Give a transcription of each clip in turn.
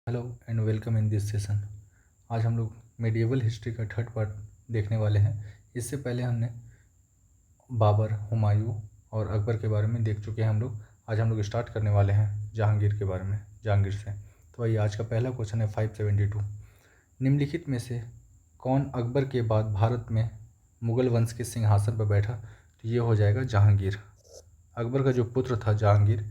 Hello and welcome in this session. आज हम लोग मेडिएवल हिस्ट्री का थर्ड पार्ट देखने वाले हैं। इससे पहले हमने बाबर, हुमायूं और अकबर के बारे में देख चुके हैं हम लोग। आज हम लोग स्टार्ट करने वाले हैं जहांगीर के बारे में, जहांगीर से। तो भाई आज का पहला क्वेश्चन है 572। निम्नलिखित में से कौन अकबर के बाद भारत में मुगल वंश के सिंहासन पर बैठा? तो ये हो जाएगा जहांगीर। अकबर का जो पुत्र था जहांगीर,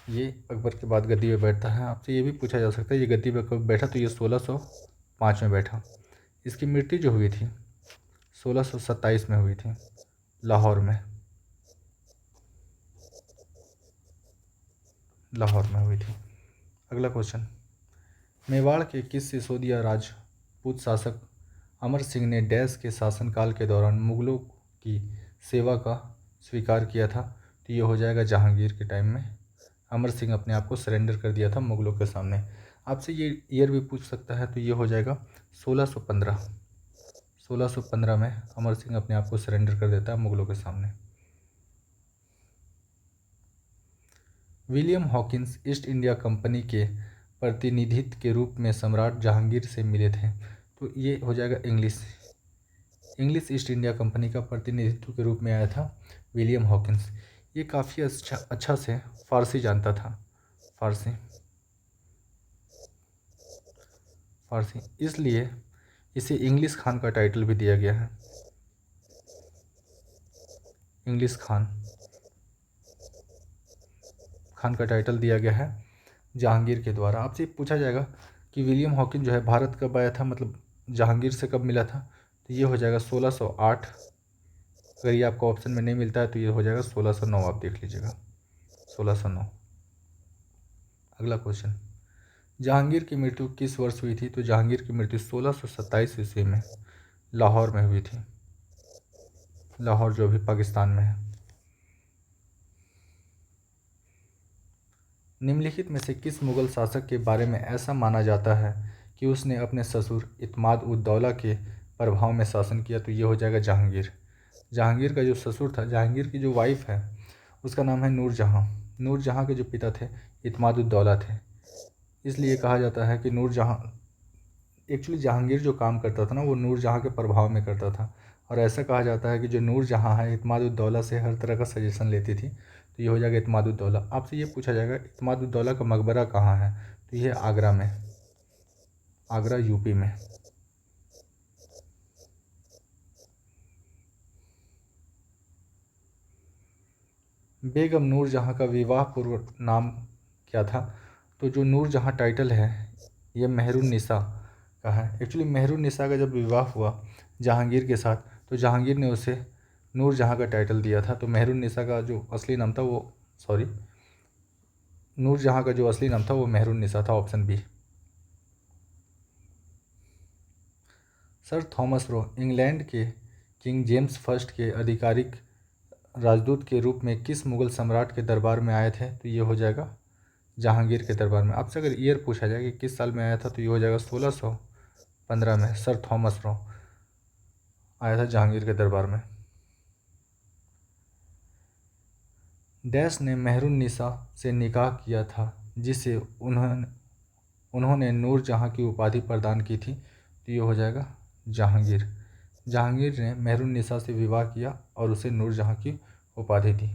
ये अकबर के बाद गद्दी पे बैठता है। आपसे ये भी पूछा जा सकता है ये गद्दी पे कब बैठा? तो ये 1605 में बैठा। इसकी मृत्यु जो हुई थी 1627 में हुई थी, लाहौर में। लाहौर में हुई थी। अगला क्वेश्चन, मेवाड़ के किस सिसोदिया राजपूत शासक अमर सिंह ने डैश के शासनकाल के दौरान मुगलों की सेवा का स्वीकार किया था? तो ये हो जाएगा जहांगीर के टाइम में। अमर सिंह अपने आप को सरेंडर कर दिया था मुगलों के सामने। आपसे ये ईयर भी पूछ सकता है, तो ये हो जाएगा 1615। 1615 में अमर सिंह अपने आप को सरेंडर कर देता है मुगलों के सामने। William Hawkins east India company के प्रतिनिधित्व के रूप में सम्राट जहांगीर से मिले थे? तो ये हो जाएगा इंग्लिश ईस्ट इंडिया कंपनी का प्रतिनिधित्व के रूप में आया था विलियम हॉकिंस। ये काफ़ी अच्छा से फ़ारसी जानता था। फ़ारसी इसलिए इसे इंग्लिश खान का टाइटल भी दिया गया है। इंग्लिश खान का टाइटल दिया गया है जहांगीर के द्वारा। आपसे पूछा जाएगा कि विलियम हॉकिंस जो है भारत कब आया था, मतलब जहांगीर से कब मिला था? तो ये हो जाएगा 1608। अगर ये आपको ऑप्शन में नहीं मिलता है तो ये हो जाएगा 1609। आप देख लीजिएगा 1609। अगला क्वेश्चन, जहांगीर की मृत्यु किस वर्ष हुई थी? तो जहांगीर की मृत्यु 1627 ईस्वी में लाहौर में हुई थी। लाहौर जो अभी पाकिस्तान में है। निम्नलिखित में से किस मुगल शासक के बारे में ऐसा माना जाता है कि उसने अपने ससुर इत्माद उद दौला के प्रभाव में शासन किया? तो ये हो जाएगा जहांगीर। जहांगीर का जो ससुर था, जहांगीर की जो वाइफ है उसका नाम है नूरजहाँ। नूरजहाँ के जो पिता थे इत्माद उद दौला थे। इसलिए कहा जाता है कि नूरजहाँ, एक्चुअली जहांगीर जो काम करता था ना वो नूरजहाँ के प्रभाव में करता था। और ऐसा कहा जाता है कि जो नूरजहाँ है इत्माद उद दौला से हर तरह का सजेशन लेती थी। तो ये हो जाएगा इत्माद उद दौला। आपसे ये पूछा जाएगा इत्माद उद दौला का मकबरा कहाँ है? तो ये आगरा में, आगरा यूपी में। बेगम नूरजहाँ का विवाह पूर्व नाम क्या था? तो जो नूरजहाँ टाइटल है ये मेहरुन्निसा का है। एक्चुअली मेहरुन्निसा का जब विवाह हुआ जहांगीर के साथ तो जहांगीर ने उसे नूरजहाँ का टाइटल दिया था। तो मेहरुन्निसा का जो असली नाम था वो, सॉरी, नूरजहाँ का जो असली नाम था वो मेहरुन्निसा था। Option B. Sir Thomas Roe England के किंग जेम्स फर्स्ट के आधिकारिक राजदूत के रूप में किस मुगल सम्राट के दरबार में आए थे? तो ये हो जाएगा जहांगीर के दरबार में। आपसे अगर ईयर पूछा जाए कि किस साल में आया था तो ये हो जाएगा 1615 में सर थॉमस रो आया था जहांगीर के दरबार में। डैश ने मेहरुन्निसा से निकाह किया था जिसे उन्होंने नूरजहाँ की उपाधि प्रदान की थी? तो ये हो जाएगा जहांगीर। जहांगीर ने मेहरुन्निसा से विवाह किया और उसे नूरजहाँ की उपाधि दी।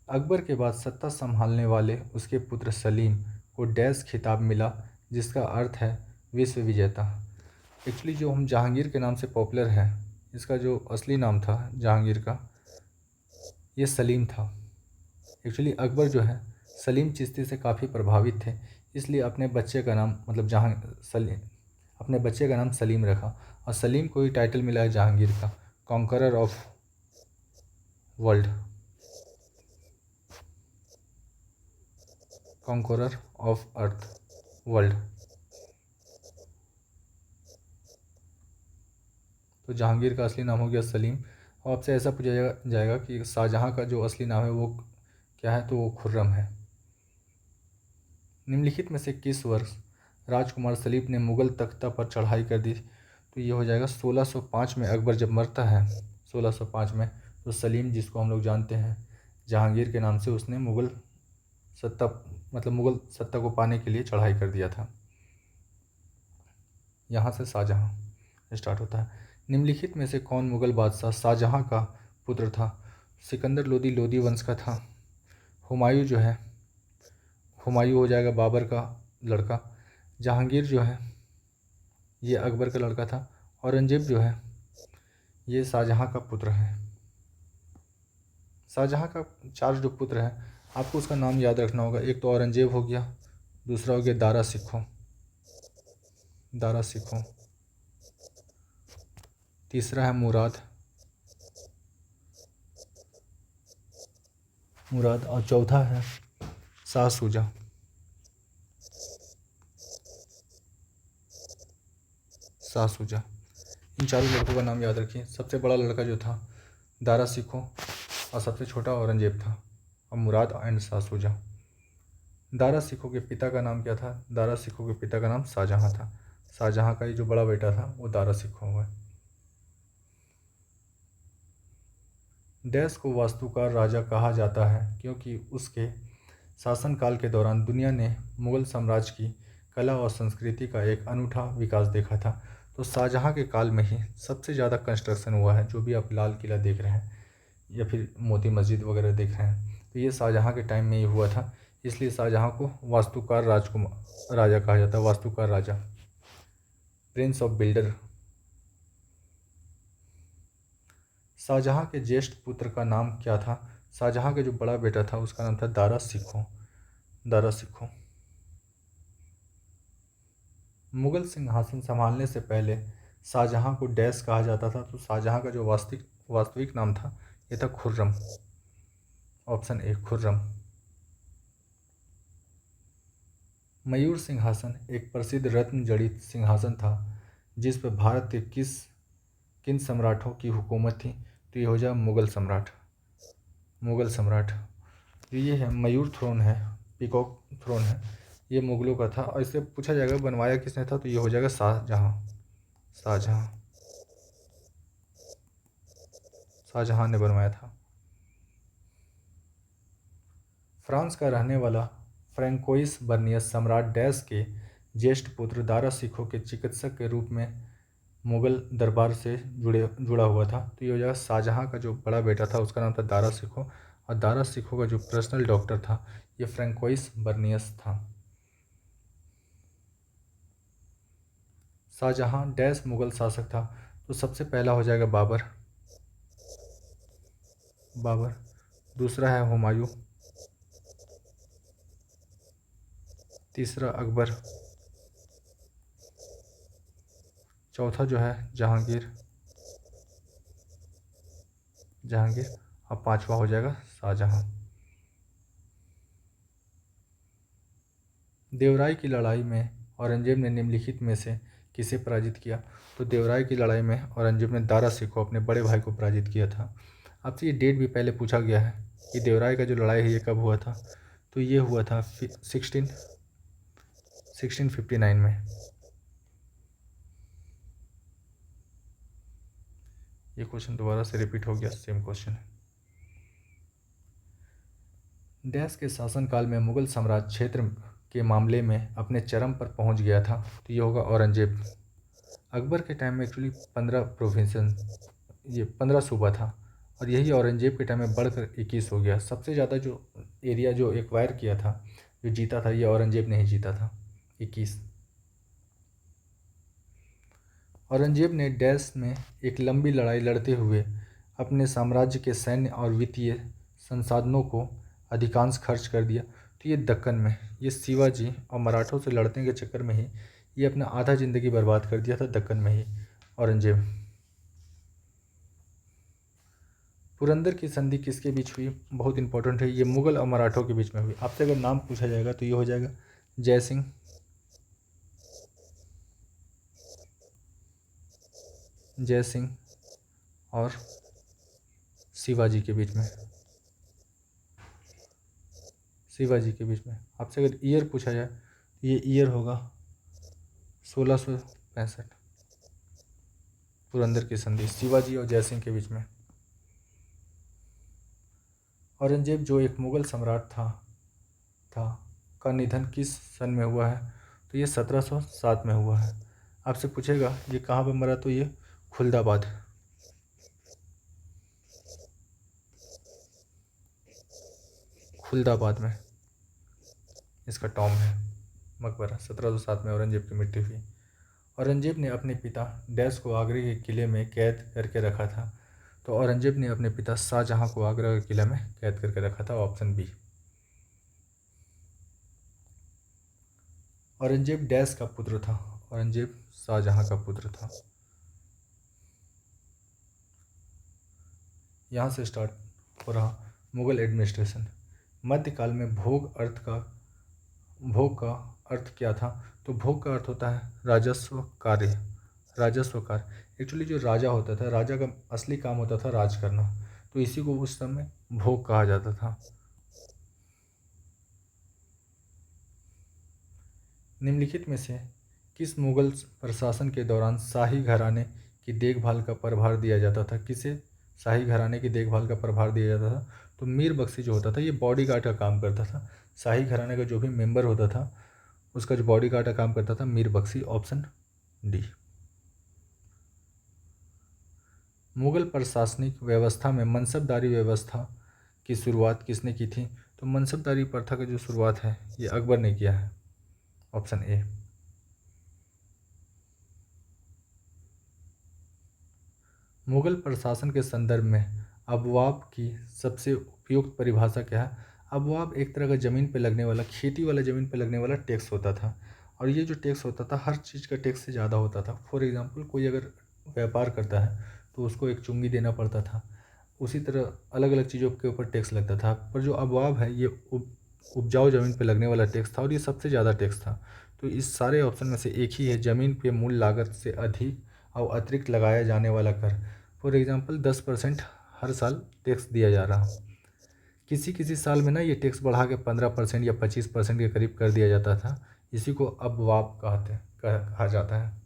अकबर के बाद सत्ता संभालने वाले उसके पुत्र सलीम को डैश खिताब मिला जिसका अर्थ है विश्व विजेता। एक्चुअली जो हम जहांगीर के नाम से पॉपुलर है, इसका जो असली नाम था जहांगीर का ये सलीम था। एक्चुअली अकबर जो है सलीम चिश्ती से काफ़ी प्रभावित थे, इसलिए अपने बच्चे का नाम, मतलब सलीम, अपने बच्चे का नाम सलीम रखा। और सलीम को ही टाइटल मिला है जहांगीर का, conqueror of world. Conqueror of earth, world. तो जहांगीर का असली नाम हो गया सलीम। और आपसे ऐसा पूछा जाएगा कि शाहजहाँ का जो असली नाम है वो क्या है? तो वो खुर्रम है। निम्नलिखित में से किस वर्ष राजकुमार सलीम ने मुगल तख्ता पर चढ़ाई कर दी? तो ये हो जाएगा 1605 में। अकबर जब मरता है 1605 में तो सलीम, जिसको हम लोग जानते हैं जहांगीर के नाम से, उसने मुगल सत्ता मतलब मुग़ल सत्ता को पाने के लिए चढ़ाई कर दिया था। यहाँ से शाहजहाँ स्टार्ट होता है। निम्नलिखित में से कौन मुग़ल बादशाह शाहजहाँ का पुत्र था? सिकंदर लोदी लोदी वंश का था। हुमायूं जो है, हुमायूं हो जाएगा बाबर का लड़का। जहांगीर जो है ये अकबर का लड़का था। औरंगजेब जो है ये शाहजहाँ का पुत्र है। शाहजहाँ का 4 जो पुत्र हैं आपको उसका नाम याद रखना होगा। एक तो औरंगजेब हो गया, दूसरा हो गया दारा सिखो, दारा सिखो, तीसरा है मुराद, मुराद, और चौथा है शाह शुजा, शाह शुजा। इन चारों लड़कों का नाम याद रखिए। सबसे बड़ा लड़का जो था दारा सिखो और सबसे छोटा औरंगजेब था, और मुराद एंड शाह शुजा। दारा सिखो के पिता का नाम क्या था? दारा सिखो के पिता का नाम शाहजहाँ था। शाहजहाँ का ये जो बड़ा बेटा था वो दारा सिखो हुआ। डैश को वास्तुकार राजा कहा जाता है क्योंकि उसके शासनकाल के दौरान दुनिया ने मुग़ल साम्राज्य की कला और संस्कृति का एक अनूठा विकास देखा था। तो शाहजहाँ के काल में ही सबसे ज़्यादा कंस्ट्रक्शन हुआ है। जो भी आप लाल किला देख रहे हैं या फिर मोती मस्जिद वगैरह देख रहे हैं तो ये शाहजहाँ के टाइम में ही हुआ था। इसलिए शाहजहाँ को वास्तुकार राजकुमार राजा कहा जाता है, वास्तुकार राजा, प्रिंस ऑफ बिल्डर। शाहजहाँ के ज्येष्ठ पुत्र का नाम क्या था? शाहजहाँ का जो बड़ा बेटा था उसका नाम था दारा सिखो, दारा सिखो। मुग़ल सिंहासन संभालने से पहले शाहजहाँ को डैश कहा जाता था। तो शाहजहाँ का जो वास्तविक नाम था ये था खुर्रम। Option A Khurram. मयूर सिंहासन एक प्रसिद्ध रत्न जड़ित सिंहासन था जिस पर भारत के किन सम्राटों की हुकूमत थी? तो ये हो जाए मुग़ल सम्राट, मुग़ल सम्राट। तो ये है मयूर थ्रोन है, पीकॉक थ्रोन है, ये मुग़लों का था। और इससे पूछा जाएगा बनवाया किसने था? तो ये हो जाएगा शाहजहाँ, शाहजहाँ, शाहजहाँ ने बनवाया था। फ्रांस का रहने वाला फ्रैंकोइस बर्नियस सम्राट डैश के ज्येष्ठ पुत्र दारा सिखो के चिकित्सक के रूप में मुग़ल दरबार से जुड़ा हुआ था। तो ये हो जाएगा शाहजहाँ का जो बड़ा बेटा था उसका नाम था दारा सिखो, और दारा सिखो का जो पर्सनल डॉक्टर था ये फ्रैंकोइस बर्नियस था। शाहजहाँ डैश मुग़ल शासक था? तो सबसे पहला हो जाएगा बाबर, बाबर। दूसरा है हुमायूं, तीसरा अकबर, चौथा जो है जहांगीर, जहांगीर, और पांचवा हो जाएगा शाहजहाँ। देवराय की लड़ाई में औरंगजेब ने निम्नलिखित में से किसे पराजित किया? तो देवराय की लड़ाई में औरंगजेब ने दारा सिखो अपने बड़े भाई को पराजित किया था। आपसे ये डेट भी पहले पूछा गया है कि देवराय का जो लड़ाई है ये कब हुआ था? तो ये हुआ था 1659 में। ये क्वेश्चन दोबारा से रिपीट हो गया, सेम क्वेश्चन है। डैश के शासनकाल में मुग़ल साम्राज्य क्षेत्र के मामले में अपने चरम पर पहुंच गया था। तो ये होगा औरंगजेब। अकबर के टाइम में एक्चुअली 15 प्रोविंसन, ये 15 सूबा था, और यही औरंगजेब के टाइम में बढ़कर 21 हो गया। सबसे ज़्यादा जो एरिया जो एक्वायर किया था, जो जीता था, ये औरंगजेब ने ही जीता था, 21। औरंगजेब ने डैश में एक लंबी लड़ाई लड़ते हुए अपने साम्राज्य के सैन्य और वित्तीय संसाधनों को अधिकांश खर्च कर दिया। तो ये दक्कन में, ये शिवाजी और मराठों से लड़ने के चक्कर में ही ये अपना आधा ज़िंदगी बर्बाद कर दिया था दक्कन में ही औरंगजेब। पुरंदर की संधि किसके बीच हुई? बहुत इंपॉर्टेंट है, ये मुग़ल और मराठों के बीच में हुई। आपसे अगर नाम पूछा जाएगा तो ये हो जाएगा जय सिंह, जय सिंह और शिवाजी के बीच में, शिवाजी के बीच में। आपसे अगर ईयर पूछा जाए तो ये ईयर होगा 1665, पुरंदर की संधि शिवाजी और जयसिंह के बीच में। औरंगजेब जो एक मुग़ल सम्राट था था का निधन किस सन में हुआ है? तो ये 1707 में हुआ है। आपसे पूछेगा ये कहाँ पर मरा, तो ये खुलदाबाद, खुलदाबाद में इसका टॉम है मकबरा। 1707 में औरंगजेब की मृत्यु हुई। औरंगजेब ने अपने पिता डैश को आगरे के किले में कैद करके रखा था। तो औरंगजेब ने अपने पिता शाहजहां को आगरा के किले में कैद करके रखा था, ऑप्शन बी। औरंगजेब डैश का पुत्र था? औरंगजेब शाहजहां का पुत्र था। यहाँ से स्टार्ट हो रहा मुगल एडमिनिस्ट्रेशन। मध्यकाल में भोग का अर्थ क्या था? तो भोग का अर्थ होता है राजस्व कार्य, राजस्व कार्य। एक्चुअली जो राजा होता था, राजा का असली काम होता था राज करना, तो इसी को उस समय भोग कहा जाता था। निम्नलिखित में से किस मुगल प्रशासन के दौरान शाही घराने की देखभाल का प्रभार दिया जाता था? किसे शाही घराने की देखभाल का प्रभार दिया जाता था? तो मीर बख्शी जो होता था ये बॉडीगार्ड का काम करता था। शाही घराने का जो भी मेंबर होता था उसका जो बॉडीगार्ड का काम करता था मीर बख्शी, ऑप्शन डी। मुगल प्रशासनिक व्यवस्था में मनसबदारी व्यवस्था की शुरुआत किसने की थी? तो मनसबदारी प्रथा की जो शुरुआत है ये अकबर ने किया है, ऑप्शन ए। मुगल प्रशासन के संदर्भ में अबवाब की सबसे उपयुक्त परिभाषा क्या है? अबवाब एक तरह का ज़मीन पे लगने वाला, खेती वाला ज़मीन पे लगने वाला टैक्स होता था, और ये जो टैक्स होता था हर चीज़ का टैक्स से ज़्यादा होता था। फॉर एग्जांपल कोई अगर व्यापार करता है तो उसको एक चुंगी देना पड़ता था, उसी तरह अलग अलग चीज़ों के ऊपर टैक्स लगता था। पर जो अबवाब है ये उपजाऊ ज़मीन पे लगने वाला टैक्स था, और ये सबसे ज़्यादा टैक्स था। तो इस सारे ऑप्शन में से एक ही है, ज़मीन पे मूल लागत से अधिक और अतिरिक्त लगाया जाने वाला कर। फॉर एग्जांपल 10% हर साल टैक्स दिया जा रहा। किसी किसी साल में ना ये टैक्स बढ़ा के 15% या 25% के करीब कर दिया जाता था। इसी को अबवाब कहा जाता है।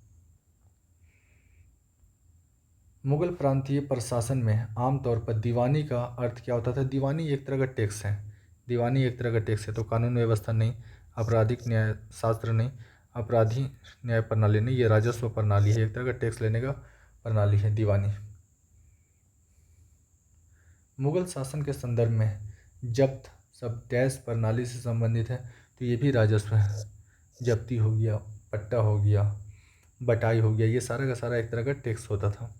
मुगल प्रांतीय प्रशासन में आमतौर पर दीवानी का अर्थ क्या होता था? दीवानी एक तरह का टैक्स है, दीवानी एक तरह का टैक्स है। तो कानून व्यवस्था नहीं, आपराधिक न्याय शास्त्र नहीं, अपराधी न्याय प्रणाली नहीं, ये राजस्व प्रणाली है, एक तरह का टैक्स लेने का प्रणाली है दीवानी। मुगल शासन के संदर्भ में जब्त सब डैश प्रणाली से संबंधित है, तो ये भी राजस्व है। जब्ती हो गया, पट्टा हो गया, बटाई हो गया, ये सारा का सारा एक तरह का टैक्स होता था।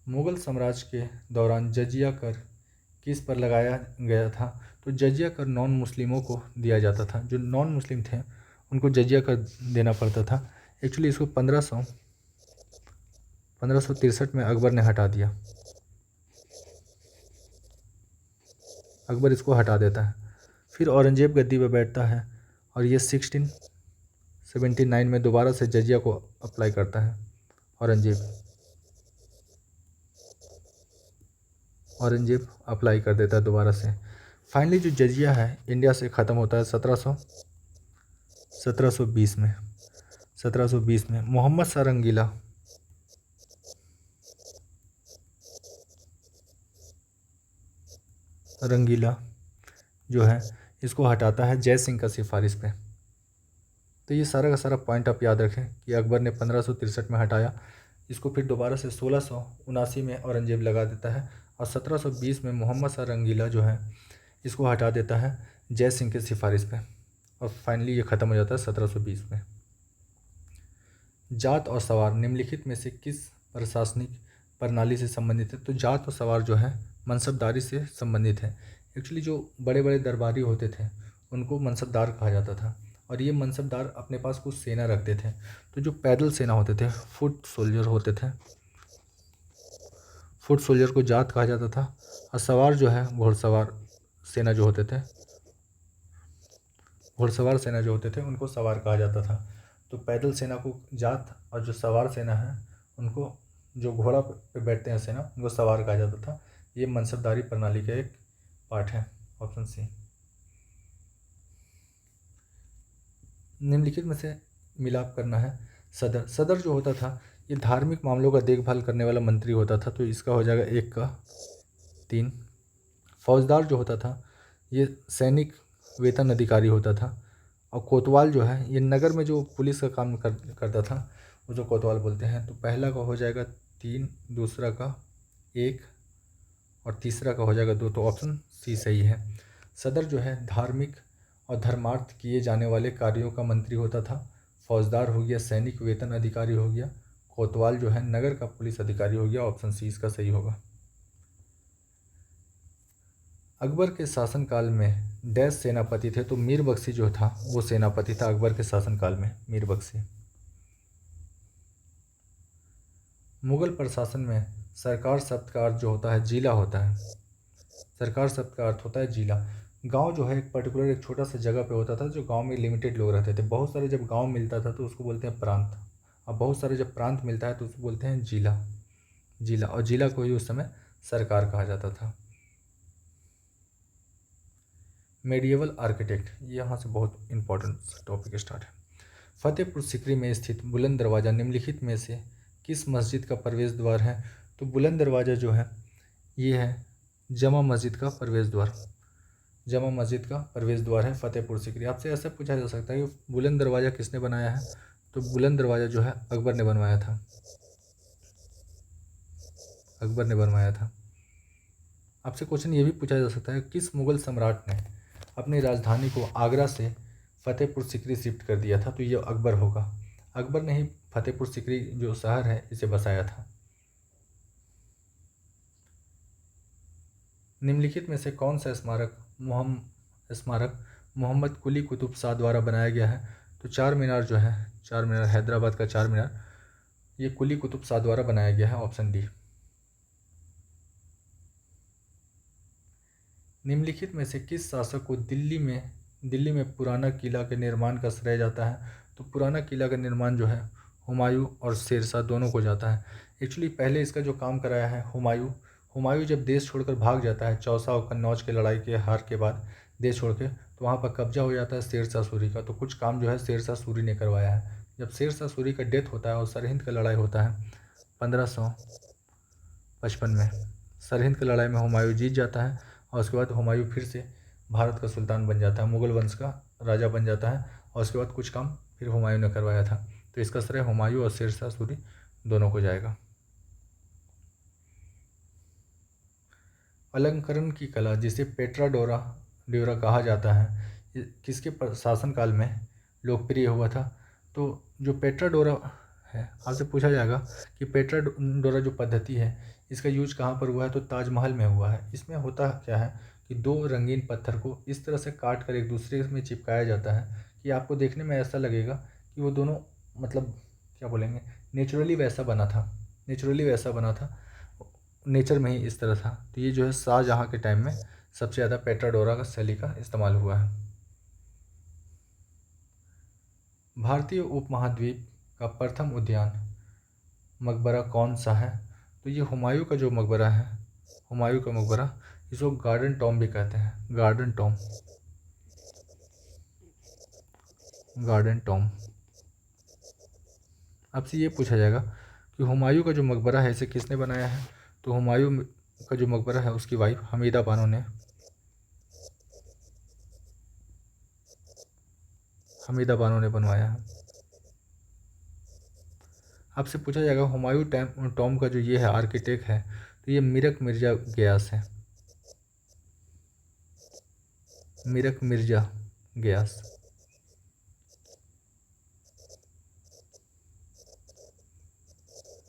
मुगल साम्राज्य के दौरान जजिया कर किस पर लगाया गया था? तो जजिया कर नॉन मुस्लिमों को दिया जाता था। जो नॉन मुस्लिम थे उनको जजिया कर देना पड़ता था। एक्चुअली इसको 1563 में अकबर ने हटा दिया। अकबर इसको हटा देता है। फिर औरंगजेब गद्दी पर बैठता है और ये 1679 में दोबारा से जजिया को अप्लाई करता है। औरंगजेब अप्लाई कर देता है दोबारा से। फाइनली जो जजिया है इंडिया से ख़त्म होता है 1720 में। 1720 में मोहम्मद शाह रंगीला जो है इसको हटाता है जय सिंह का सिफारिश पे। तो ये सारा का सारा पॉइंट आप याद रखें कि अकबर ने 1563 में हटाया, इसको फिर दोबारा से 1679 में औरंगजेब लगा देता है, और 1720 में मोहम्मद शाह रंगीला जो है इसको हटा देता है जय सिंह के सिफारिश पे, और फाइनली ये ख़त्म हो जाता है 1720 में। जात और सवार निम्नलिखित में से किस प्रशासनिक प्रणाली से संबंधित है? तो जात और सवार जो है मनसबदारी से संबंधित है। एक्चुअली जो बड़े बड़े दरबारी होते थे उनको मनसबदार कहा जाता था, और ये मनसबदार अपने पास कुछ सेना रखते थे। तो जो पैदल सेना होते थे, फुट सोल्जर होते थे, फुट सोल्जर को जात कहा जाता था। और सवार जो है घुड़सवार सेना जो होते थे, घुड़सवार सेना जो होते थे उनको सवार कहा जाता था। तो पैदल सेना को जात, और जो सवार सेना है उनको, जो घोड़ा पे बैठते हैं सेना, उनको सवार कहा जाता था। ये मनसबदारी प्रणाली का एक पार्ट है, ऑप्शन सी। निम्नलिखित में से मिलाप करना है। सदर, सदर जो होता था ये धार्मिक मामलों का देखभाल करने वाला मंत्री होता था। तो इसका हो जाएगा 1 का 3। फौजदार जो होता था ये सैनिक वेतन अधिकारी होता था, और कोतवाल जो है ये नगर में जो पुलिस का काम करता था वो जो कोतवाल बोलते हैं। तो पहला का हो जाएगा 3, दूसरा का 1 और तीसरा का हो जाएगा 2। तो ऑप्शन सी सही है। सदर जो है धार्मिक और धर्मार्थ किए जाने वाले कार्यों का मंत्री होता था। फौजदार हो गया, सैनिक वेतन अधिकारी हो गया, कोतवाल जो है नगर का पुलिस अधिकारी हो गया। ऑप्शन सी इसका सही होगा। अकबर के शासनकाल में डैश सेनापति थे, तो मीर बख्शी जो था वो सेनापति था अकबर के शासनकाल में, मीर बख्शी। मुगल प्रशासन में सरकार शब्द का अर्थ जो होता है जिला होता है। सरकार शब्द का अर्थ होता है जिला। गांव जो है एक पर्टिकुलर एक छोटा सा जगह पे होता था, जो गांव में लिमिटेड लोग रहते थे। बहुत सारे जब गांव मिलता था तो उसको बोलते हैं प्रांत, अब बहुत सारे जब प्रांत मिलता है तो उसको बोलते हैं जिला। जिला, और जिला को ही उस समय सरकार कहा जाता था। मेडिएवल आर्किटेक्ट, यहाँ से बहुत इंपॉर्टेंट टॉपिक स्टार्ट है। फतेहपुर सिकरी में स्थित बुलंद दरवाज़ा निम्नलिखित में से किस मस्जिद का प्रवेश द्वार है? तो बुलंद दरवाज़ा जो है ये है जमा मस्जिद का प्रवेश द्वार। जमा मस्जिद का प्रवेश द्वार है फतेहपुर सिकरी। आपसे ऐसा पूछा जा सकता है कि बुलंद दरवाज़ा किसने बनाया है? तो बुलंद दरवाज़ा जो है अकबर ने बनवाया था। अकबर ने बनवाया था। आपसे क्वेश्चन ये भी पूछा जा सकता है किस मुगल सम्राट ने अपनी राजधानी को आगरा से फतेहपुर सिकरी शिफ्ट कर दिया था? तो ये अकबर होगा। अकबर ने ही फतेहपुर सिकरी जो शहर है इसे बसाया था। निम्नलिखित में से कौन सा स्मारक मोहम्मद कुली कुतुब शाह द्वारा बनाया गया है? तो चार मीनार जो है, चार मीनार, हैदराबाद का चार मीनार, ये कुली कुतुब शाह द्वारा बनाया गया है। Option D. निम्नलिखित में से किस शासक को दिल्ली में पुराना किला के निर्माण का श्रेय जाता है? तो पुराना किला का निर्माण जो है हुमायूं और शेरशाह दोनों को जाता है। एक्चुअली पहले इसका जो काम कराया है हुमायूं जब देश छोड़कर भाग जाता है चौसा और कन्नौज की लड़ाई के हार के बाद देश छोड़ के, तो वहाँ पर कब्जा हो जाता है शेरशाह सूरी का। तो कुछ काम जो है शेरशाह सूरी ने करवाया है। जब शेरशाह सूरी का डेथ होता है और सरहिंद का लड़ाई होता है 1555 में, सरहिंद की लड़ाई में हुमायूं जीत जाता है और उसके बाद हुमायूं फिर से भारत का सुल्तान बन जाता है, मुगल वंश का राजा बन जाता है, और उसके बाद कुछ काम फिर हुमायूं ने करवाया था। तो इसका श्रेय हुमायूं और शेरशाह सूरी दोनों को जाएगा। अलंकरण की कला जिसे पेट्रा ड्योरा कहा जाता है, किसके शासनकाल में लोकप्रिय हुआ था? तो जो पेट्रा डोरा है, आपसे पूछा जाएगा कि पेट्रा डोरा जो पद्धति है इसका यूज कहाँ पर हुआ है? तो ताजमहल में हुआ है। इसमें होता क्या है कि दो रंगीन पत्थर को इस तरह से काट कर एक दूसरे में चिपकाया जाता है कि आपको देखने में ऐसा लगेगा कि वो दोनों मतलब क्या बोलेंगे, नेचुरली वैसा बना था, नेचर में ही इस तरह था। तो ये जो है शाहजहाँ के टाइम में सबसे ज़्यादा पेट्रा डोरा का शैली का इस्तेमाल हुआ है। भारतीय उपमहाद्वीप का प्रथम उद्यान मकबरा कौन सा है? तो ये हुमायूं का जो मकबरा है, हुमायूं का मकबरा, इसको गार्डन टॉम भी कहते हैं। Garden Tom. आपसे ये पूछा जाएगा कि हुमायूं का जो मकबरा है इसे किसने बनाया है? तो हुमायूं का जो मकबरा है उसकी वाइफ हमीदा बानो ने बनवाया है। आपसे पूछा जाएगा हुमायूं टॉम का जो ये है आर्किटेक्ट है, तो ये मीरक मिर्जा गयास है। मीरक मिर्जा गयास।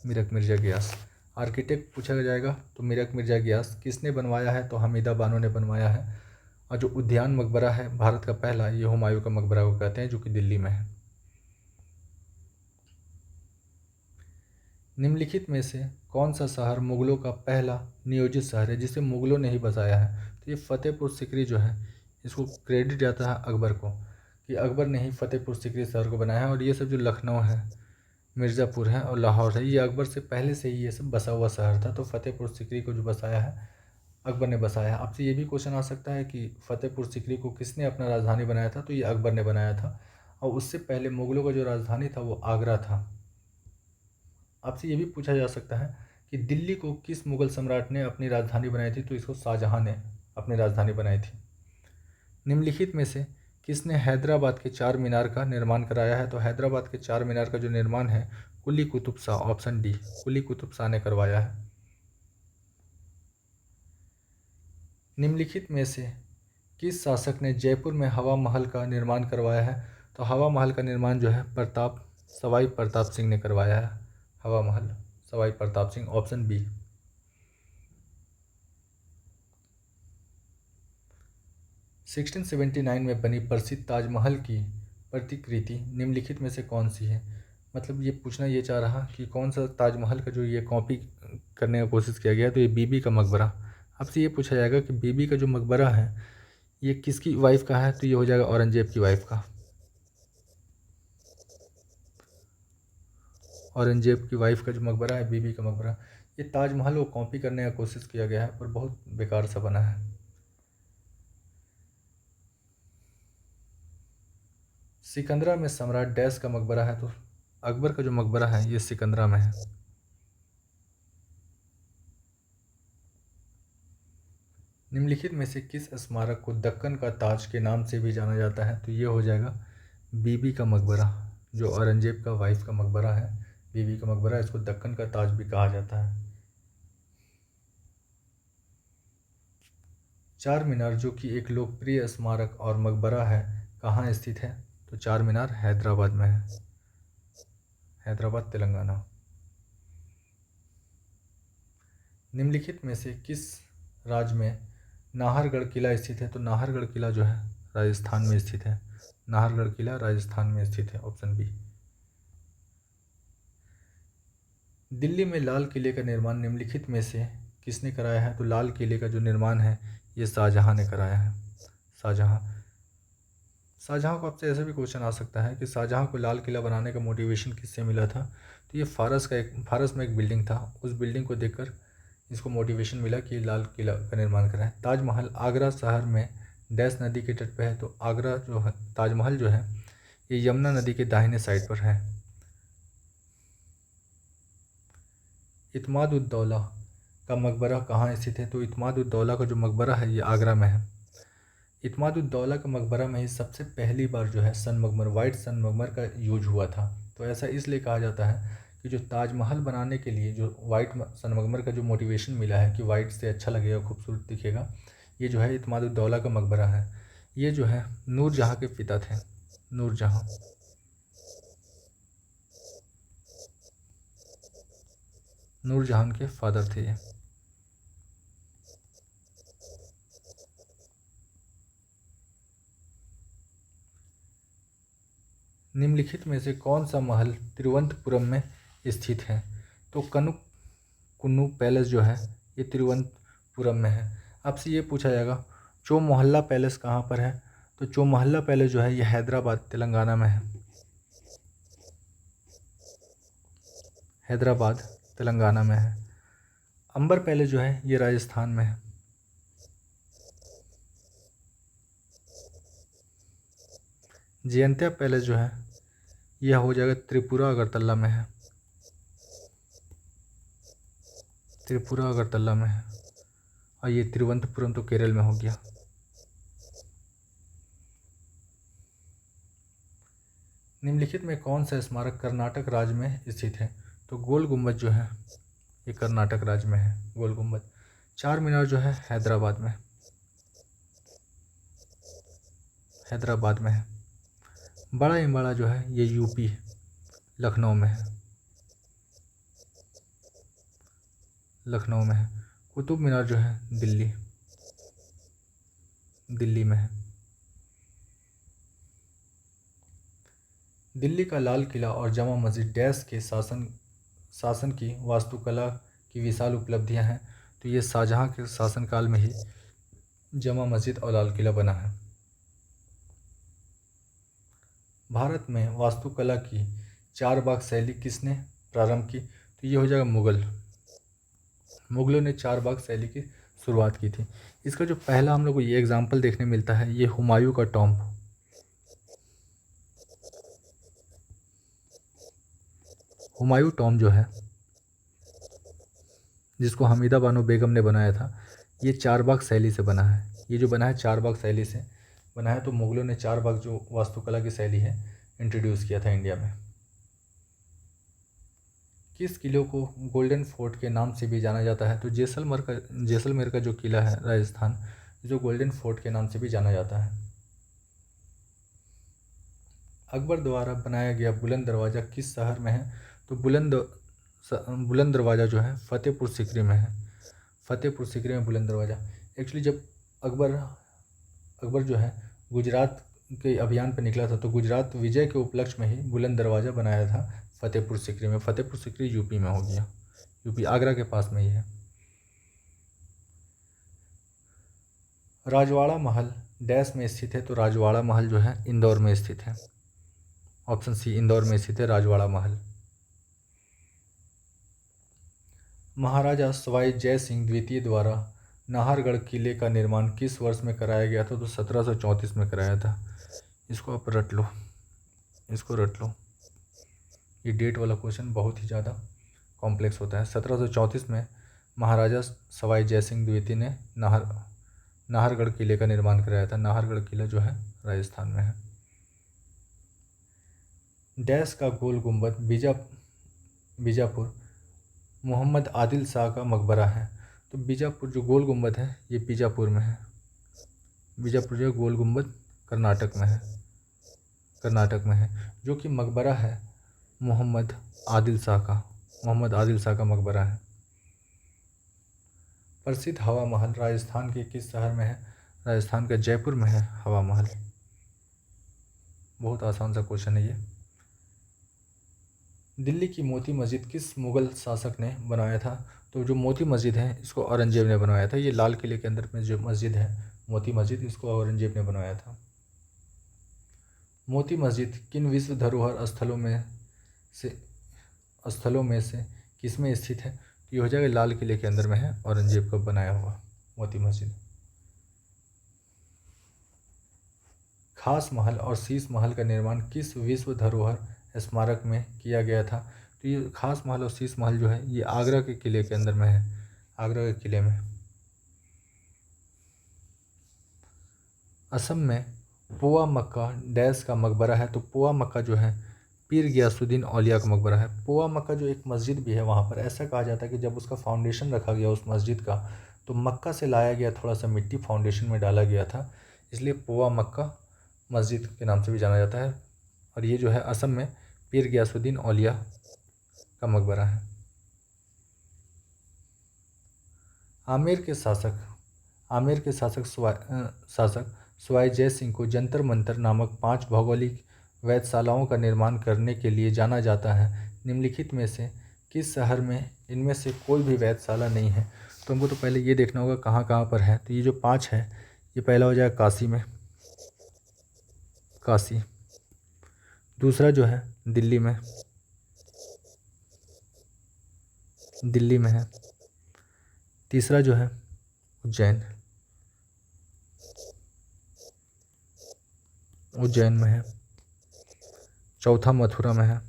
मीरक मिर्जा गयास आर्किटेक्ट पूछा जाएगा। तो मीरक मिर्जा गयास। किसने बनवाया है? तो हमीदा बानो ने बनवाया है। और जो उद्यान मकबरा है भारत का पहला, ये हुमायूं का मकबरा को कहते हैं, जो कि दिल्ली में है। निम्नलिखित में से कौन सा शहर मुगलों का पहला नियोजित शहर है जिसे मुगलों ने ही बसाया है? तो ये फतेहपुर सिकरी जो है इसको क्रेडिट जाता है अकबर को, कि अकबर ने ही फतेहपुर सिकरी शहर को बनाया है। और ये सब जो लखनऊ है, मिर्ज़ापुर है और लाहौर है, ये अकबर से पहले से ही ये सब बसा हुआ शहर था। तो फतेहपुर सिकरी को जो बसाया है अकबर ने बसाया है। आपसे ये भी क्वेश्चन आ सकता है कि फतेहपुर सिकरी को किसने अपना राजधानी बनाया था? तो ये अकबर ने बनाया था। और उससे पहले मुगलों का जो राजधानी था वो आगरा था। आपसे ये भी पूछा जा सकता है कि दिल्ली को किस मुगल सम्राट ने अपनी राजधानी बनाई थी? तो इसको शाहजहाँ ने अपनी राजधानी बनाई थी। निम्नलिखित में से किसने हैदराबाद के चार मीनार का निर्माण कराया है? तो हैदराबाद के चार मीनार का जो निर्माण है कुली कुतुब शाह, ऑप्शन डी, कुली कुतुब शाह ने करवाया है। निम्नलिखित में से किस शासक ने जयपुर में हवा महल का निर्माण करवाया है? तो हवा महल का निर्माण जो है सवाई प्रताप सिंह ने करवाया है। हवा महल सवाई प्रताप सिंह, ऑप्शन बी। 1679 में बनी प्रसिद्ध ताजमहल की प्रतिकृति निम्नलिखित में से कौन सी है? मतलब ये पूछना ये चाह रहा कि कौन सा ताजमहल का जो ये कॉपी करने का कोशिश किया गया, तो ये बीबी का मकबरा। आपसे ये पूछा जाएगा कि बीबी का जो मकबरा है ये किसकी वाइफ का है? तो ये हो जाएगा औरंगजेब की वाइफ का। औरंगजेब की वाइफ का जो मकबरा है बीबी का मकबरा। ये ताजमहल को कॉपी करने का कोशिश किया गया है पर बहुत बेकार सा बना है। सिकंदरा में सम्राट डैश का मकबरा है? तो अकबर का जो मकबरा है ये सिकंदरा में है। निम्नलिखित में से किस स्मारक को दक्कन का ताज के नाम से भी जाना जाता है? तो ये हो जाएगा बीबी का मकबरा, जो औरंगजेब का वाइफ का मकबरा है, बीबी का मकबरा, इसको दक्कन का ताज भी कहा जाता है। चार मीनार जो कि एक लोकप्रिय स्मारक और मकबरा है कहाँ स्थित है? तो चार मीनार हैदराबाद में है, हैदराबाद तेलंगाना। निम्नलिखित में से किस राज्य में नाहरगढ़ किला स्थित है? तो नाहरगढ़ किला जो है राजस्थान में स्थित है, नाहरगढ़ किला राजस्थान में स्थित है, ऑप्शन बी। दिल्ली में लाल किले का निर्माण निम्नलिखित में से किसने कराया है? तो लाल किले का जो निर्माण है ये शाहजहाँ ने कराया है, शाहजहाँ। शाहजहाँ को आपसे ऐसा भी क्वेश्चन आ सकता है कि शाहजहाँ को लाल किला बनाने का मोटिवेशन किससे मिला था? तो ये फारस में एक बिल्डिंग था, उस बिल्डिंग को देखकर इसको मोटिवेशन मिला कि लाल किला का निर्माण कराएं। ताजमहल आगरा शहर में डैश नदी के तट पर है? तो आगरा जो है ताजमहल जो है ये यमुना नदी के दाहिने साइड पर है। इत्माद-उद-दौला का मकबरा कहाँ स्थित है? तो इत्माद-उद-दौला का जो मकबरा है ये आगरा में है। इत्माद-उद-दौला का मकबरा में ही सबसे पहली बार जो है संगमरमर, वाइट संगमरमर का यूज हुआ था। तो ऐसा इसलिए कहा जाता है कि जो ताजमहल बनाने के लिए जो वाइट संगमरमर का जो मोटिवेशन मिला है कि वाइट से अच्छा लगेगा, खूबसूरत दिखेगा, ये जो है इत्माद-उद-दौला का मकबरा है। ये जो है नूरजहाँ के पिता थे, नूरजहाँ। नूरजहान के फादर थे ये। निम्नलिखित में से कौन सा महल तिरुवनंतपुरम में स्थित है? तो कनुकुन्नु पैलेस जो है ये तिरुवनंतपुरम में है। आपसे ये पूछा जाएगा चौमोहल्ला पैलेस कहाँ पर है? तो चौमोहल्ला पैलेस जो है ये हैदराबाद तेलंगाना में है, हैदराबाद तेलंगाना में है। अंबर पैलेस जो है ये राजस्थान में है। जयंतिया पैलेस जो है यह हो जाएगा त्रिपुरा अगरतला में है, त्रिपुरा अगरतला में है। और ये तिरुवनंतपुरम तो केरल में हो गया। निम्नलिखित में कौन सा स्मारक कर्नाटक राज्य में स्थित है? तो गोल गुम्बद जो है ये कर्नाटक राज्य में है, गोल गुम्बद। चार मीनार जो है हैदराबाद में, हैदराबाद में है। बड़ा इमाड़ा जो है ये यूपी लखनऊ में है, लखनऊ में है। कुतुब मीनार जो है दिल्ली, दिल्ली में है। दिल्ली का लाल किला और जामा मस्जिद डैश के शासन की वास्तुकला की विशाल उपलब्धियां हैं? तो ये शाहजहाँ के शासनकाल में ही जामा मस्जिद और लाल किला बना है। भारत में वास्तुकला की चार बाग शैली किसने प्रारंभ की? तो ये हो जाएगा मुगलों ने चार बाग शैली की शुरुआत की थी। इसका जो पहला हम लोग को ये एग्जाम्पल देखने मिलता है ये हुमायूं का टॉम्ब, हुमायूं टॉम्ब जो है जिसको हमीदा बानो बेगम ने बनाया था, ये चारबाग शैली से बना है। ये जो बना है चारबाग शैली से बना है। तो मुगलों ने चारबाग जो वास्तुकला की शैली है इंट्रोड्यूस किया था इंडिया में। किस किले को गोल्डन फोर्ट के नाम से भी जाना जाता है? तो जैसलमेर का जो किला है राजस्थान, जो गोल्डन फोर्ट के नाम से भी जाना जाता है। अकबर द्वारा बनाया गया बुलंद दरवाज़ा किस शहर में है? तो बुलंद दरवाज़ा जो है फतेहपुर सीकरी में है। फतेहपुर सीकरी में बुलंद दरवाज़ा। एक्चुअली जब अकबर अकबर जो है गुजरात के अभियान पर निकला था, तो गुजरात विजय के उपलक्ष्य में ही बुलंद दरवाज़ा बनाया था फतेहपुर सीकरी में। फतेहपुर सीकरी यूपी में हो गया, यूपी आगरा के पास में ही है। राजवाड़ा महल डैश में स्थित है? तो राजवाड़ा महल जो है इंदौर में स्थित है। ऑप्शन सी इंदौर में स्थित है राजवाड़ा महल। महाराजा सवाई जय सिंह द्वितीय द्वारा नाहरगढ़ किले का निर्माण किस वर्ष में कराया गया था? तो 1734 में कराया था। इसको आप रट लो, इसको रट लो। ये डेट वाला क्वेश्चन बहुत ही ज़्यादा कॉम्प्लेक्स होता है। 1734 में महाराजा सवाई जय सिंह द्वितीय ने नाहरगढ़ किले का निर्माण कराया था। नाहरगढ़ किला जो है राजस्थान में है। डैश का गोल गुंबद बीजापुर मोहम्मद आदिल शाह का मकबरा है? तो बीजापुर जो गोल गुंबद है ये बीजापुर में है। बीजापुर जो गोल गुंबद कर्नाटक में है, जो कि मकबरा है मोहम्मद आदिल शाह का मकबरा है। प्रसिद्ध हवा महल राजस्थान के किस शहर में है? राजस्थान का जयपुर में है हवा महल। बहुत आसान सा क्वेश्चन है ये। दिल्ली की मोती मस्जिद किस मुग़ल शासक ने बनवाया था? तो जो मोती मस्जिद है इसको औरंगजेब ने बनवाया था। ये लाल किले के अंदर में जो मस्जिद है मोती मस्जिद, इसको औरंगजेब ने बनवाया था। मोती मस्जिद किन विश्व धरोहर स्थलों में से किस में स्थित है? तो ये हो जाएगा लाल किले के अंदर में है, औरंगजेब का बनाया हुआ मोती मस्जिद। खास महल और शीश महल का निर्माण किस विश्व धरोहर स्मारक में किया गया था? तो ये खास महल और शीश महल जो है ये आगरा के किले के अंदर में है, आगरा के किले में। असम में पोआ मक्का डैश का मकबरा है? तो पोआ मक्का जो है पीर गियासुद्दीन औलिया का मकबरा है। पोआ मक्का जो एक मस्जिद भी है वहाँ पर, ऐसा कहा जाता है कि जब उसका फाउंडेशन रखा गया उस मस्जिद का, तो मक्का से लाया गया थोड़ा सा मिट्टी फाउंडेशन में डाला गया था, इसलिए पोआ मक्का मस्जिद के नाम से भी जाना जाता है। और ये जो है असम में पीर गियासुद्दीन औलिया का मकबरा है। आमेर के शासक सवाई जय सिंह को जंतर मंतर नामक 5 भौगोलिक वेधशालाओं का निर्माण करने के लिए जाना जाता है। निम्नलिखित में से किस शहर में इनमें से कोई भी वेधशाला नहीं है? तो हमको तो पहले ये देखना होगा कहाँ कहाँ पर है। तो ये जो 5 है, ये पहला हो जाएगा काशी में, काशी। दूसरा जो है दिल्ली में है। तीसरा जो है उज्जैन में है। चौथा मथुरा में है,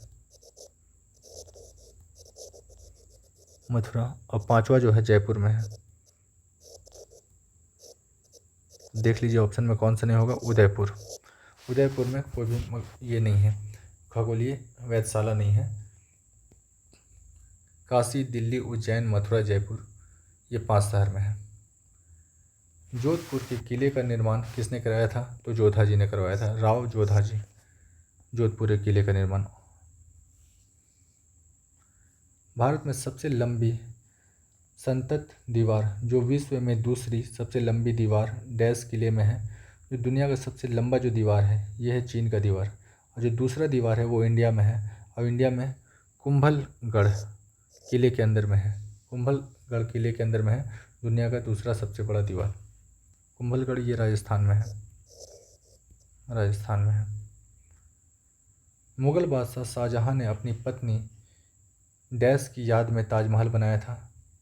और 5वां जो है जयपुर में है। देख लीजिए ऑप्शन में कौन सा नहीं होगा। उदयपुर में कोई भी ये नहीं है, खगोलीय वेधशाला नहीं है। काशी, दिल्ली, उज्जैन, मथुरा, जयपुर, ये 5 शहर में है। जोधपुर के किले का निर्माण किसने कराया था? तो जोधा जी ने करवाया था, राव जोधा जी। जोधपुर के किले का निर्माण। भारत में सबसे लंबी संतत दीवार जो विश्व में दूसरी सबसे लंबी दीवार डैश किले में है? जो दुनिया का सबसे लंबा जो दीवार है ये है चीन का दीवार, और जो दूसरा दीवार है वो इंडिया में है, और इंडिया में कुंभलगढ़ किले के अंदर में है। कुंभलगढ़ किले के अंदर में है दुनिया का दूसरा सबसे बड़ा दीवार। कुंभलगढ़ ये राजस्थान में है। मुग़ल बादशाह शाहजहाँ ने अपनी पत्नी डैश की याद में ताजमहल बनाया था?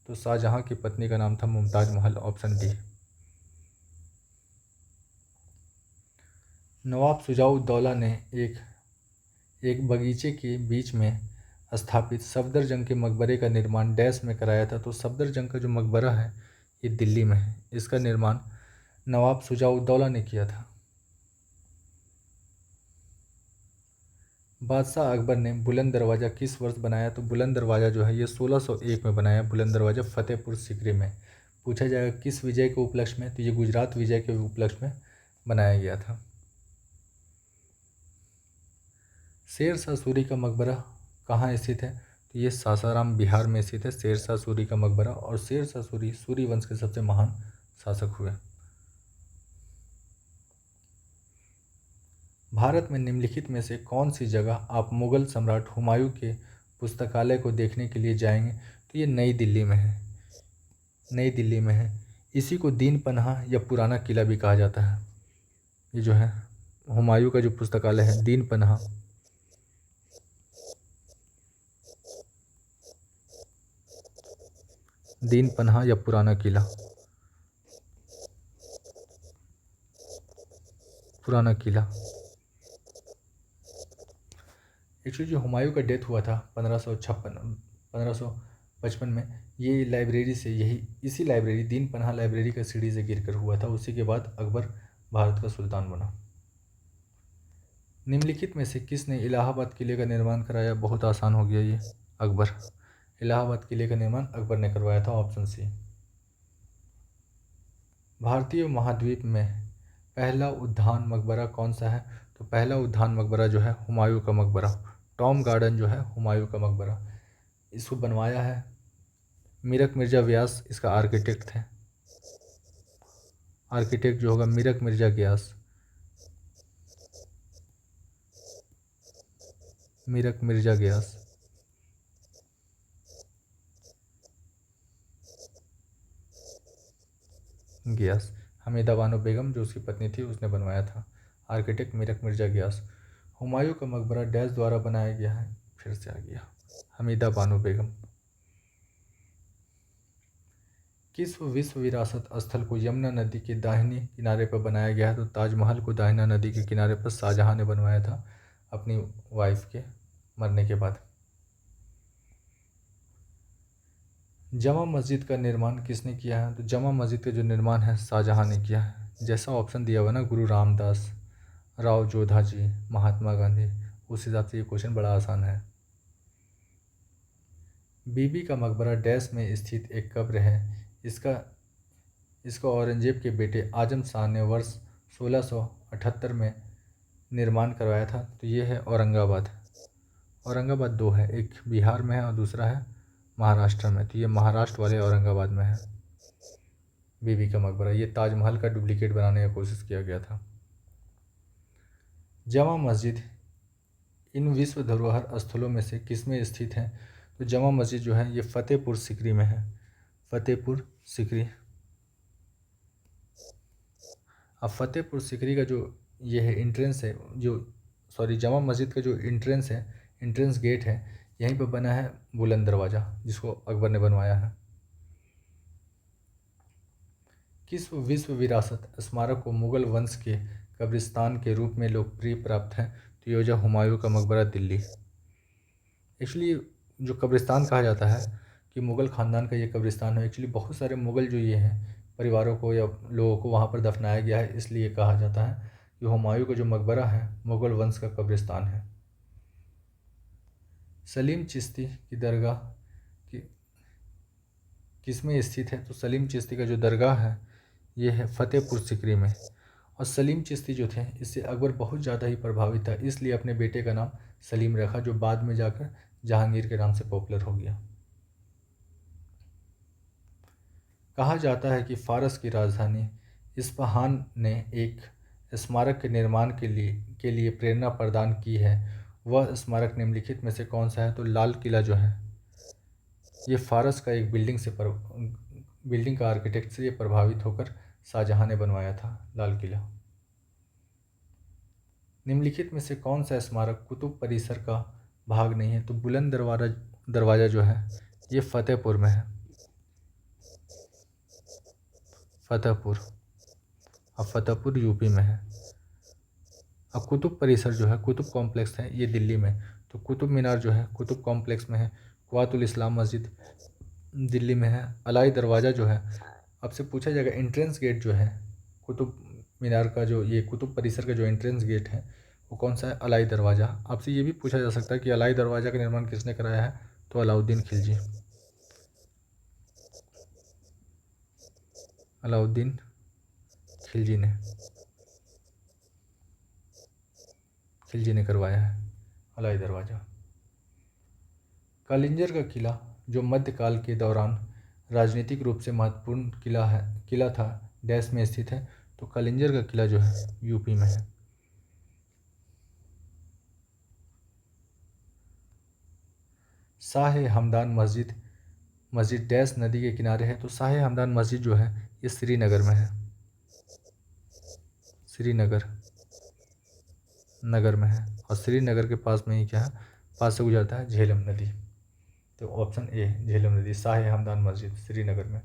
तो शाहजहाँ की पत्नी का नाम था मुमताज़ महल, ऑप्शन डी। नवाब शुजा-उद-दौला ने एक बगीचे के बीच में स्थापित सफदरजंग के मकबरे का निर्माण डैश में कराया था? तो सफदरजंग का जो मकबरा है ये दिल्ली में है। इसका निर्माण नवाब शुजा-उद-दौला ने किया था। बादशाह अकबर ने बुलंद दरवाज़ा किस वर्ष बनाया? तो बुलंद दरवाज़ा जो है ये 1601 में बनाया। बुलंद दरवाज़ा फतेहपुर सीकरी में। पूछा जाएगा किस विजय के उपलक्ष्य में? तो ये गुजरात विजय के उपलक्ष्य में बनाया गया था। शेर शाह सूरी का मकबरा कहाँ स्थित है? तो ये सासाराम बिहार में स्थित है शेर शाह सूरी का मकबरा। और शेर शाह सूरी सूरी वंश के सबसे महान शासक हुए। भारत में निम्नलिखित में से कौन सी जगह आप मुगल सम्राट हुमायूं के पुस्तकालय को देखने के लिए जाएंगे? तो ये नई दिल्ली में है। नई दिल्ली में है। इसी को दीन पनाह या पुराना किला भी कहा जाता है। ये जो है हुमायूं का जो पुस्तकालय है दीन पनाह, दीन पनाह या पुराना किला, पुराना किला। एक्चुअली जो हुमायूं का डेथ हुआ था 1555 में, ये लाइब्रेरी से इसी लाइब्रेरी दीन पनाह लाइब्रेरी का सीढ़ी से गिरकर हुआ था। उसी के बाद अकबर भारत का सुल्तान बना। निम्नलिखित में से किसने इलाहाबाद किले का निर्माण कराया? बहुत आसान हो गया ये, अकबर। इलाहाबाद किले का निर्माण अकबर ने करवाया था, ऑप्शन सी। भारतीय महाद्वीप में पहला उद्यान मकबरा कौन सा है? तो पहला उद्यान मकबरा जो है हुमायूं का मकबरा, टॉम गार्डन जो है हुमायूं का मकबरा। इसको बनवाया है मीरक मिर्ज़ा व्यास, इसका आर्किटेक्ट थे। आर्किटेक्ट जो होगा Mirak Mirza Vyas, Mirak Mirza Vyas. Ghiyas. Hamida Bano Begum जो उसकी पत्नी थी उसने बनवाया था। Architect Mirak Mirza Ghiyas. Humayun का मकबरा डैश द्वारा बनाया गया है? फिर से आ गया, हमीदा बानो बेगम। किस विश्व विरासत स्थल को यमुना नदी के दाहिने किनारे पर बनाया गया है? तो ताजमहल को दाहिना नदी के किनारे पर शाहजहां ने बनवाया था अपनी वाइफ के मरने के बाद। जमा मस्जिद का निर्माण किसने किया है? तो जमा मस्जिद का जो निर्माण है शाहजहां ने किया है। जैसा ऑप्शन दिया हुआ ना, गुरु रामदास, राव जोधा जी, महात्मा गांधी, उस हिसाब से ये क्वेश्चन बड़ा आसान है। बीबी का मकबरा डैश में स्थित एक कब्र है। इसका औरंगजेब के बेटे आजम शाह ने वर्ष 1678 में निर्माण करवाया था। तो ये है औरंगाबाद। औरंगाबाद दो है, एक बिहार में है और दूसरा है महाराष्ट्र में। तो ये महाराष्ट्र वाले औरंगाबाद में है बीबी का मकबरा। ये ताजमहल का डुप्लीकेट बनाने का कोशिश किया गया था। जमा मस्जिद इन विश्व धरोहर स्थलों में से किसमें स्थित है? तो जमा मस्जिद जो है ये फतेहपुर सीकरी में है। फतेहपुर सीकरी। अब फतेहपुर सीकरी का जो ये है इंट्रेंस है, जमा मस्जिद का जो इंट्रेंस गेट है, यहीं पर बना है बुलंद दरवाज़ा, जिसको अकबर ने बनवाया है। किस विश्व विरासत स्मारक को मुगल वंश के कब्रिस्तान के रूप में लोकप्रिय प्राप्त है? तो ये हुमायूं का मकबरा दिल्ली। एक्चुअली जो कब्रिस्तान कहा जाता है कि मुग़ल ख़ानदान का ये कब्रिस्तान है। एक्चुअली बहुत सारे मुग़ल जो ये हैं परिवारों को या लोगों को वहाँ पर दफनाया गया है, इसलिए कहा जाता है कि हुमायूं का जो मकबरा है मुग़ल वंश का कब्रिस्तान है। सलीम चिश्ती की दरगाह किस में स्थित है? तो सलीम चिश्ती का जो दरगाह है ये है फतेहपुर सीकरी में। और सलीम चिश्ती जो थे इससे अकबर बहुत ज़्यादा ही प्रभावित था, इसलिए अपने बेटे का नाम सलीम रखा, जो बाद में जाकर जहांगीर के नाम से पॉपुलर हो गया। कहा जाता है कि फ़ारस की राजधानी इस्फहान ने एक स्मारक के निर्माण के लिए प्रेरणा प्रदान की है। वह स्मारक निम्नलिखित में से कौन सा है? तो लाल किला जो है ये फ़ारस का एक बिल्डिंग का आर्किटेक्ट से ये प्रभावित होकर शाहजहां ने बनवाया था लाल किला। निम्नलिखित में से कौन सा स्मारक कुतुब परिसर का भाग नहीं है? तो बुलंद दरवाज़ा जो है ये फतेहपुर में है, फतेहपुर। अब फतेहपुर यूपी में है। अब कुतुब परिसर जो है, कुतुब कॉम्प्लेक्स है, ये दिल्ली में। तो कुतुब मीनार जो है कुतुब कॉम्प्लेक्स में है। कुआतुल इस्लाम मस्जिद दिल्ली में है। अलाई दरवाज़ा जो है आपसे पूछा जाएगा एंट्रेंस गेट जो है कुतुब मीनार का, जो ये कुतुब परिसर का जो एंट्रेंस गेट है वो कौन सा है? अलाई दरवाज़ा। आपसे ये भी पूछा जा सकता है कि अलाई दरवाज़ा का निर्माण किसने कराया है? तो अलाउद्दीन खिलजी। अलाउद्दीन खिलजी ने करवाया है अलाई दरवाज़ा। कालिंजर का किला जो मध्यकाल के दौरान राजनीतिक रूप से महत्वपूर्ण किला था, डैश में स्थित है? तो कालिंजर का किला जो है यूपी में है। शाह हमदान मस्जिद डैश नदी के किनारे है? तो शाह हमदान मस्जिद जो है ये श्रीनगर में है। श्रीनगर नगर में है, और श्रीनगर के पास में ही क्या है? पास से गुजरता है झेलम नदी। तो ऑप्शन ए झेलम नदी, शाह हमदान मस्जिद श्रीनगर में।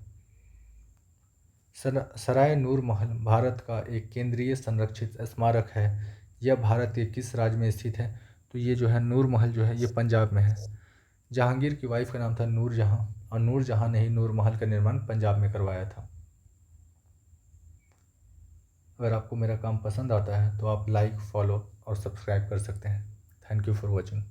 सराय नूर महल भारत का एक केंद्रीय संरक्षित स्मारक है। यह भारत के किस राज्य में स्थित है? तो ये जो है नूर महल जो है ये पंजाब में है। जहांगीर की वाइफ का नाम था नूरजहां, और नूरजहां ने ही नूर महल का निर्माण पंजाब में करवाया था। अगर आपको मेरा काम पसंद आता है तो आप लाइक, फॉलो और सब्सक्राइब कर सकते हैं। Thank you for watching.